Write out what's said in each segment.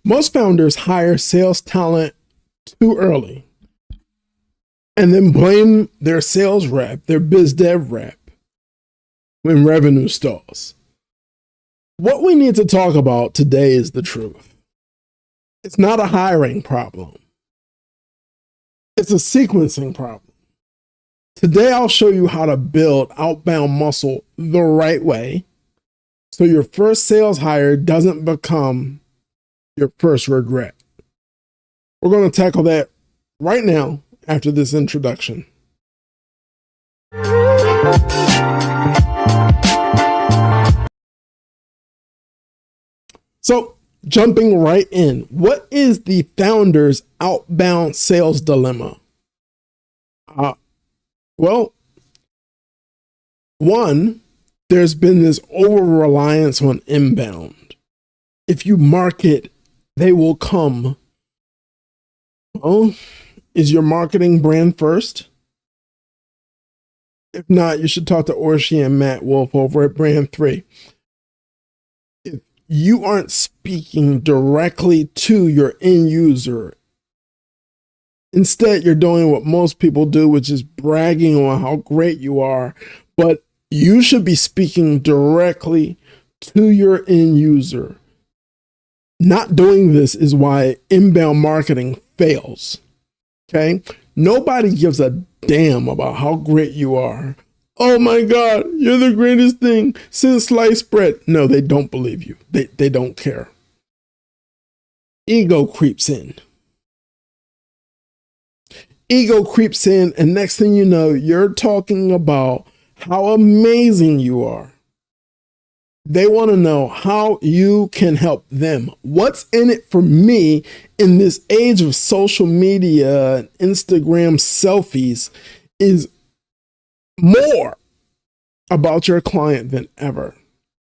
Most founders hire sales talent too early and then blame their sales rep, their biz dev rep, when revenue stalls. What we need to talk about today is the truth. It's not a hiring problem. It's a sequencing problem. Today, I'll show you how to build outbound muscle the right way so your first sales hire doesn't become your first regret. We're going to tackle that right now after this introduction. So, jumping right in, what is the founder's outbound sales dilemma? Well, one, there's been this over-reliance on inbound. If you market, they will come. Well, is your marketing brand first? If not, you should talk to Orshi and Matt Wolf over at Brand 3. If you aren't speaking directly to your end user, instead, you're doing what most people do, which is bragging on how great you are, but you should be speaking directly to your end user. Not doing this is why inbound marketing fails, okay? Nobody gives a damn about how great you are. Oh my God, you're the greatest thing since sliced bread. No, they don't believe you. They don't care. Ego creeps in. Ego creeps in, and next thing you know, you're talking about how amazing you are. They want to know how you can help them. What's in it for me in this age of social media and Instagram selfies is more about your client than ever.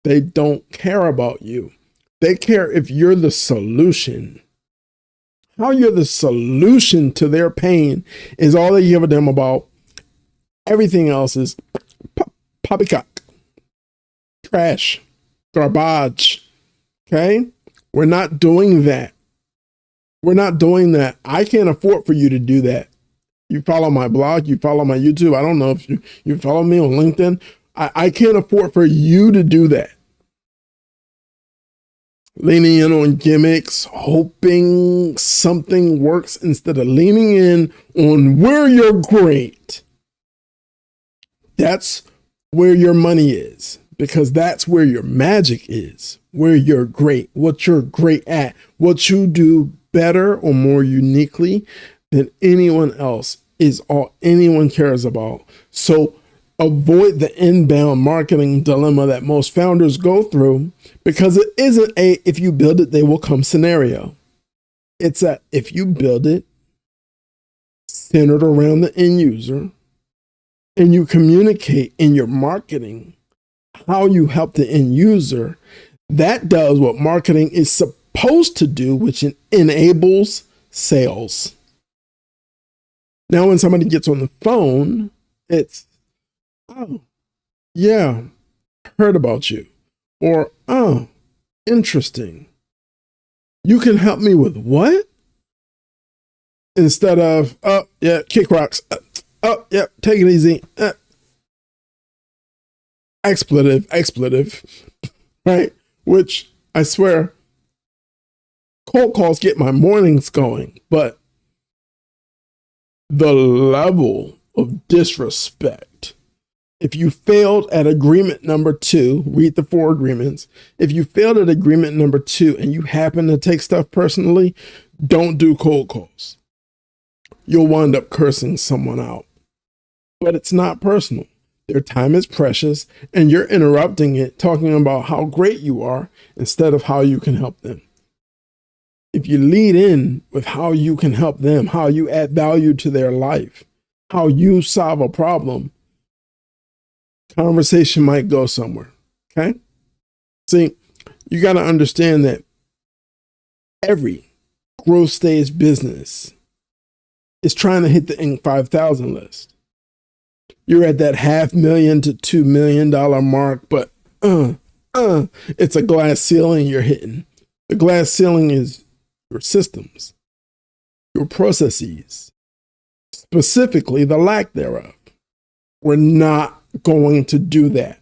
They don't care about you. They care if you're the solution. How you're the solution to their pain is all they give a damn about. Everything else is poppycock, trash, garbage. Okay? We're not doing that. We're not doing that. I can't afford for you to do that. You follow my blog, you follow my YouTube. I don't know if you follow me on LinkedIn. I can't afford for you to do that. Leaning in on gimmicks, hoping something works instead of leaning in on where you're great. That's where your money is, because that's where your magic is, where you're great, what you're great at, what you do better or more uniquely than anyone else is all anyone cares about. So avoid the inbound marketing dilemma that most founders go through, because it isn't a if you build it, they will come scenario. It's a if you build it centered around the end user and you communicate in your marketing how you help the end user, that does what marketing is supposed to do, which enables sales. Now, when somebody gets on the phone, it's, oh, yeah, heard about you. Or, oh, interesting. You can help me with what? Instead of, oh, yeah, kick rocks. Oh, yeah, take it easy. Expletive, right? Which, I swear, cold calls get my mornings going, but the level of disrespect. If you failed at agreement number 2, read the 4 agreements. If you failed at agreement number 2 and you happen to take stuff personally, don't do cold calls. You'll wind up cursing someone out. But it's not personal. Their time is precious, and you're interrupting it, talking about how great you are instead of how you can help them. If you lead in with how you can help them, how you add value to their life, how you solve a problem, conversation might go somewhere, okay? See, you got to understand that every growth stage business is trying to hit the Inc. 5000 list. You're at that $500,000 to $2 million mark, but it's a glass ceiling you're hitting. The glass ceiling is your systems, your processes, specifically the lack thereof. We're not going to do that.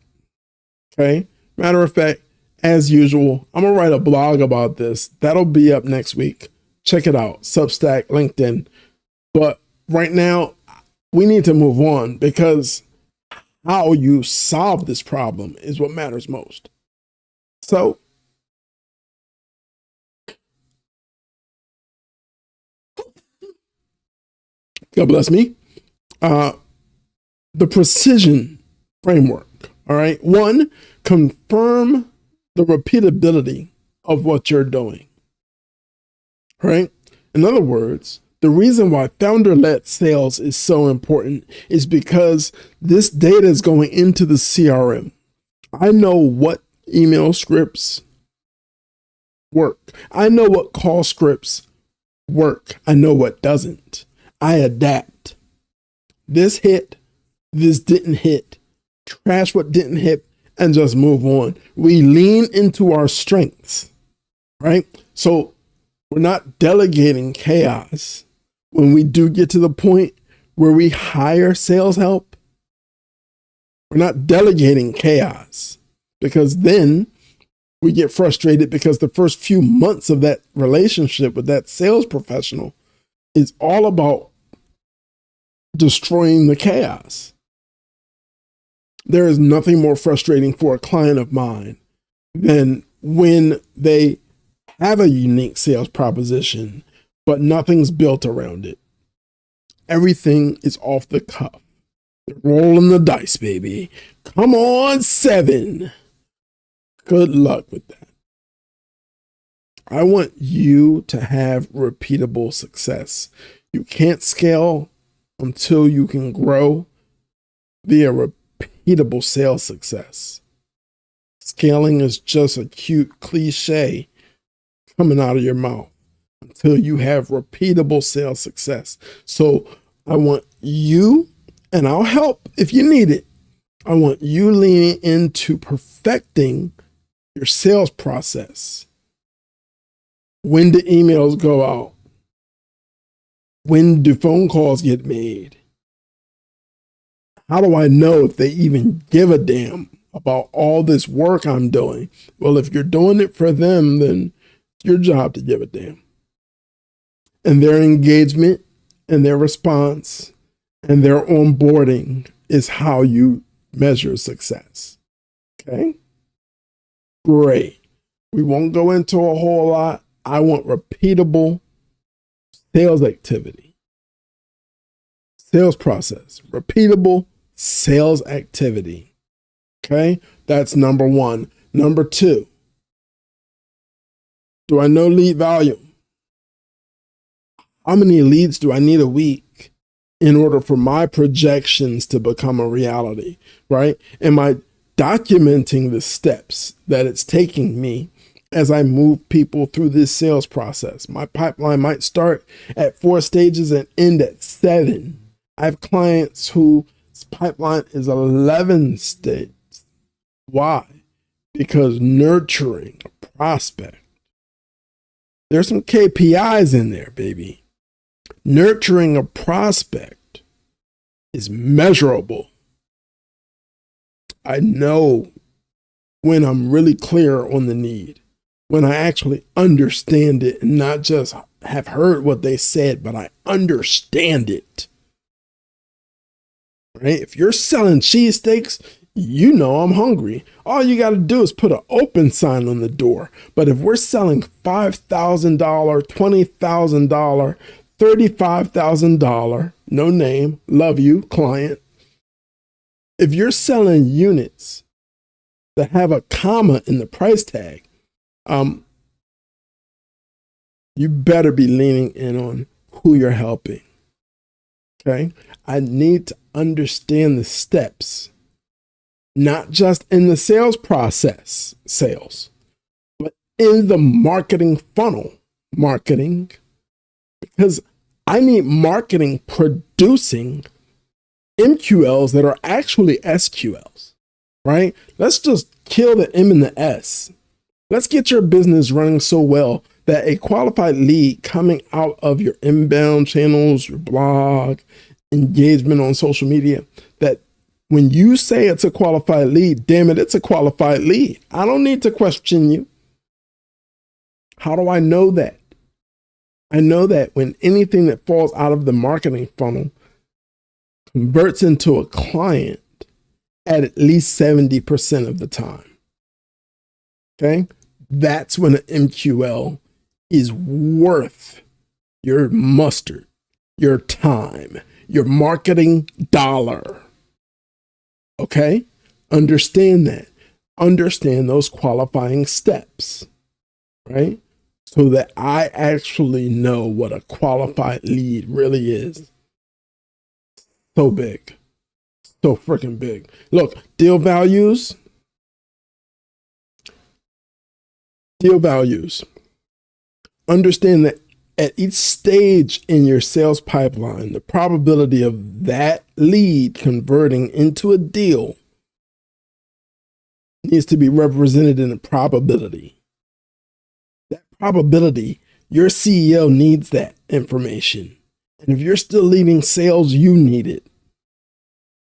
Okay? Matter of fact, as usual, I'm going to write a blog about this. That'll be up next week. Check it out. Substack, LinkedIn. But right now, we need to move on because how you solve this problem is what matters most. So, God bless me. The precision framework. All right. 1, confirm the repeatability of what you're doing. Right? In other words, the reason why founder-led sales is so important is because this data is going into the CRM. I know what email scripts work. I know what call scripts work. I know what doesn't. I adapt. This hit, this didn't hit. Trash what didn't hit and just move on. We lean into our strengths, right? So we're not delegating chaos. When we do get to the point where we hire sales help, we're not delegating chaos, because then we get frustrated because the first few months of that relationship with that sales professional is all about destroying the chaos. There is nothing more frustrating for a client of mine than when they have a unique sales proposition, but nothing's built around it. Everything is off the cuff. They're rolling the dice, baby. Come on, 7. Good luck with that. I want you to have repeatable success. You can't scale until you can grow via repeatable sales success. Scaling is just a cute cliche coming out of your mouth until you have repeatable sales success. So I want you, and I'll help if you need it, I want you leaning into perfecting your sales process. When do emails go out? When do phone calls get made? How do I know if they even give a damn about all this work I'm doing? Well, if you're doing it for them, then it's your job to give a damn. And their engagement and their response and their onboarding is how you measure success. Okay? Great. We won't go into a whole lot. I want repeatable sales activity. Sales process. Repeatable sales activity. Okay? That's number 1. Number 2. Do I know lead volume? How many leads do I need a week in order for my projections to become a reality, right? Am I documenting the steps that it's taking me as I move people through this sales process? My pipeline might start at 4 stages and end at 7. I have clients whose pipeline is 11 stages. Why? Because nurturing a prospect, there's some KPIs in there, baby. Nurturing a prospect is measurable. I know when I'm really clear on the need, when I actually understand it and not just have heard what they said, but I understand it. Right? If you're selling cheesesteaks, you know I'm hungry. All you got to do is put an open sign on the door. But if we're selling $5,000, $20,000, $35,000, no name, love you, client. If you're selling units that have a comma in the price tag, you better be leaning in on who you're helping. Okay? I need to understand the steps, not just in the sales process, sales, but in the marketing funnel, marketing, because I need marketing producing MQLs that are actually SQLs, right? Let's just kill the M and the S. Let's get your business running so well that a qualified lead coming out of your inbound channels, your blog, engagement on social media, that when you say it's a qualified lead, damn it, it's a qualified lead. I don't need to question you. How do I know that? I know that when anything that falls out of the marketing funnel converts into a client at least 70% of the time. Okay? That's when an MQL is worth your mustard, your time, your marketing dollar. Okay? Understand that. Understand those qualifying steps, right? So that I actually know what a qualified lead really is. So big. So freaking big. Look, deal values. Deal values. Understand that at each stage in your sales pipeline, the probability of that lead converting into a deal needs to be represented in a probability. That probability, your CEO needs that information. And if you're still leading sales, you need it.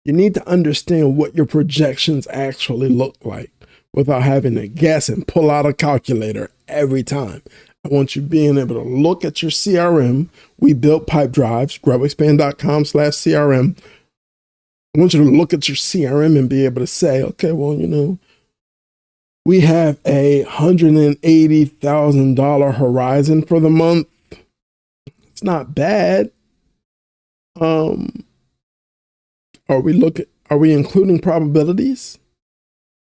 You need to understand what your projections actually look like without having to guess and pull out a calculator every time. I want you being able to look at your CRM. We built pipe drives, growexpand.com/CRM. I want you to look at your CRM and be able to say, okay, well, we have a $180,000 horizon for the month. It's not bad. Are we including probabilities?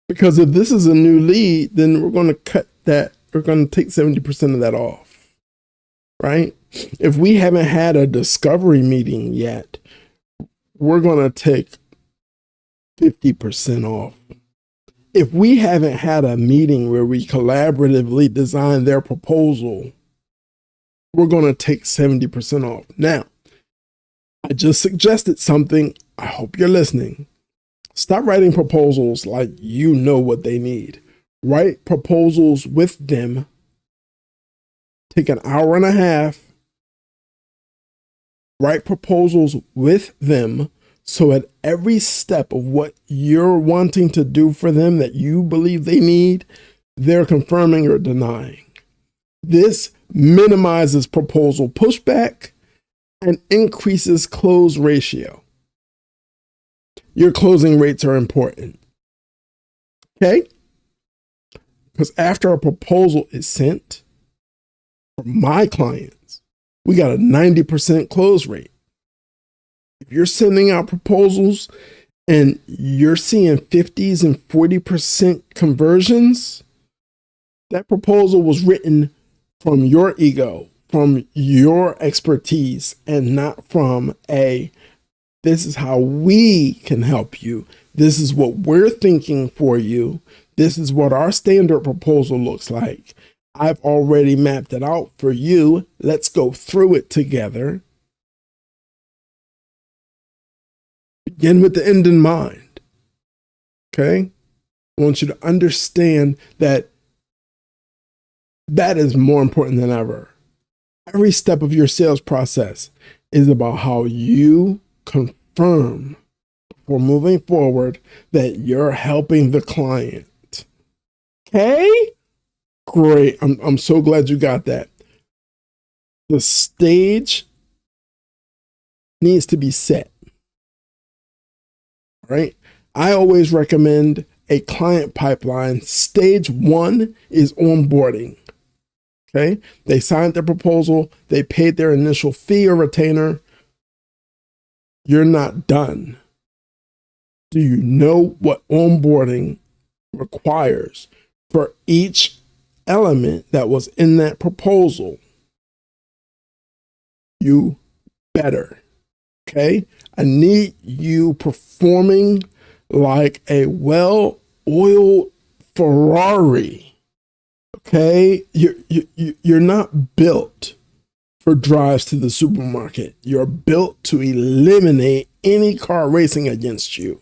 Because if this is a new lead, then we're going to cut that. We're going to take 70% of that off, right? If we haven't had a discovery meeting yet, we're going to take 50% off. If we haven't had a meeting where we collaboratively design their proposal, we're going to take 70% off. Now, I just suggested something. I hope you're listening. Stop writing proposals like you know what they need. Write proposals with them. Take an hour and a half. Write proposals with them so at every step of what you're wanting to do for them that you believe they need, they're confirming or denying. This minimizes proposal pushback and increases close ratio. Your closing rates are important. Okay? Because after a proposal is sent, for my clients, we got a 90% close rate. If you're sending out proposals and you're seeing 50s and 40% conversions, that proposal was written from your ego, from your expertise, and not from this is how we can help you. This is what we're thinking for you. This is what our standard proposal looks like. I've already mapped it out for you. Let's go through it together. Begin with the end in mind. Okay? I want you to understand that that is more important than ever. Every step of your sales process is about how you confirm before moving forward that you're helping the client. Okay? Great. I'm so glad you got that. The stage needs to be set. Right? I always recommend a client pipeline. Stage 1 is onboarding. Okay? They signed their proposal, they paid their initial fee or retainer. You're not done. Do you know what onboarding requires for each element that was in that proposal? You better. Okay? I need you performing like a well-oiled Ferrari. Okay? You're not built for drives to the supermarket. You're built to eliminate any car racing against you.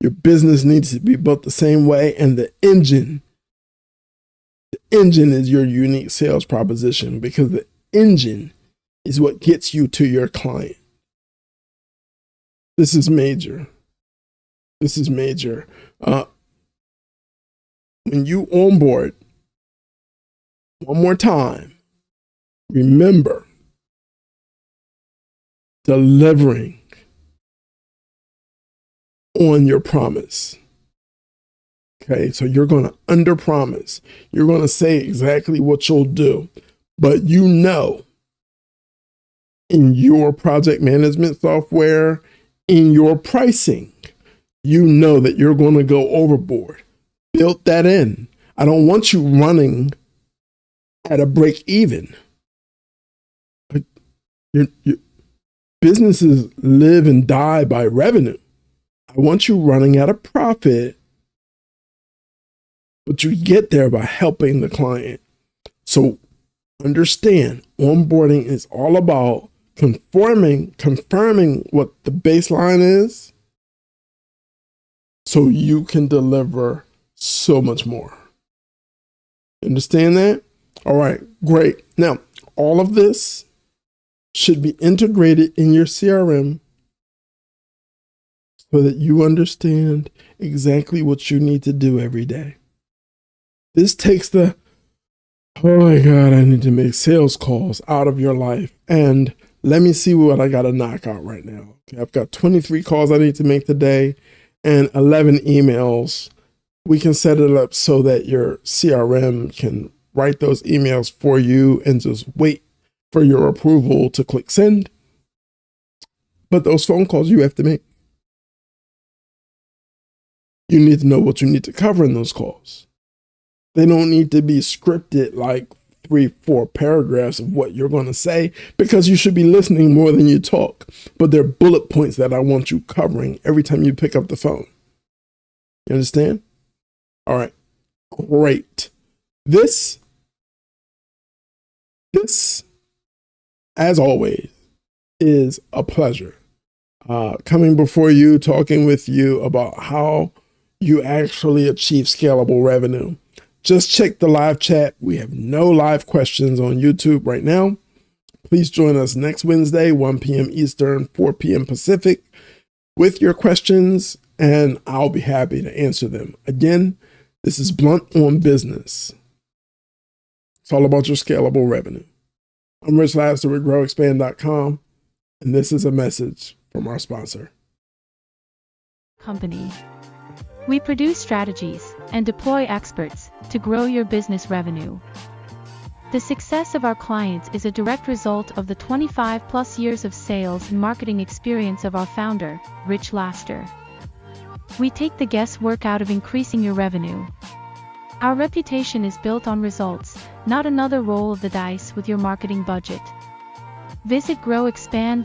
Your business needs to be built the same way, and the engine engine is your unique sales proposition, because the engine is what gets you to your client. This is major. This is major. When you onboard, one more time, remember, delivering on your promise. Okay, so you're going to underpromise. You're going to say exactly what you'll do, but you know, in your project management software, in your pricing, you know that you're going to go overboard. Build that in. I don't want you running at a break even. Your businesses live and die by revenue. I want you running at a profit, but you get there by helping the client. So understand, onboarding is all about confirming what the baseline is, so you can deliver so much more. Understand that? All right, great. Now, all of this should be integrated in your CRM so that you understand exactly what you need to do every day. This takes the, oh my God, I need to make sales calls out of your life. And let me see what I got to knock out right now. Okay, I've got 23 calls I need to make today and 11 emails. We can set it up so that your CRM can write those emails for you and just wait for your approval to click send. But those phone calls you have to make. You need to know what you need to cover in those calls. They don't need to be scripted like 3-4 paragraphs of what you're going to say, because you should be listening more than you talk. But they're bullet points that I want you covering every time you pick up the phone. You understand? All right, great. This, as always, is a pleasure. Coming before you, talking with you about how you actually achieve scalable revenue. Just check the live chat. We have no live questions on YouTube right now. Please join us next Wednesday, 1 p.m. Eastern, 4 p.m. Pacific, with your questions, and I'll be happy to answer them. Again, this is Blunt on Business. It's all about your scalable revenue. I'm Rich Laster with GrowExpand.com, and this is a message from our sponsor. Company. We produce strategies and deploy experts to grow your business revenue. The success of our clients is a direct result of the 25+ years of sales and marketing experience of our founder, Rich Laster. We take the guesswork out of increasing your revenue. Our reputation is built on results, not another roll of the dice with your marketing budget. Visit GrowExpand.com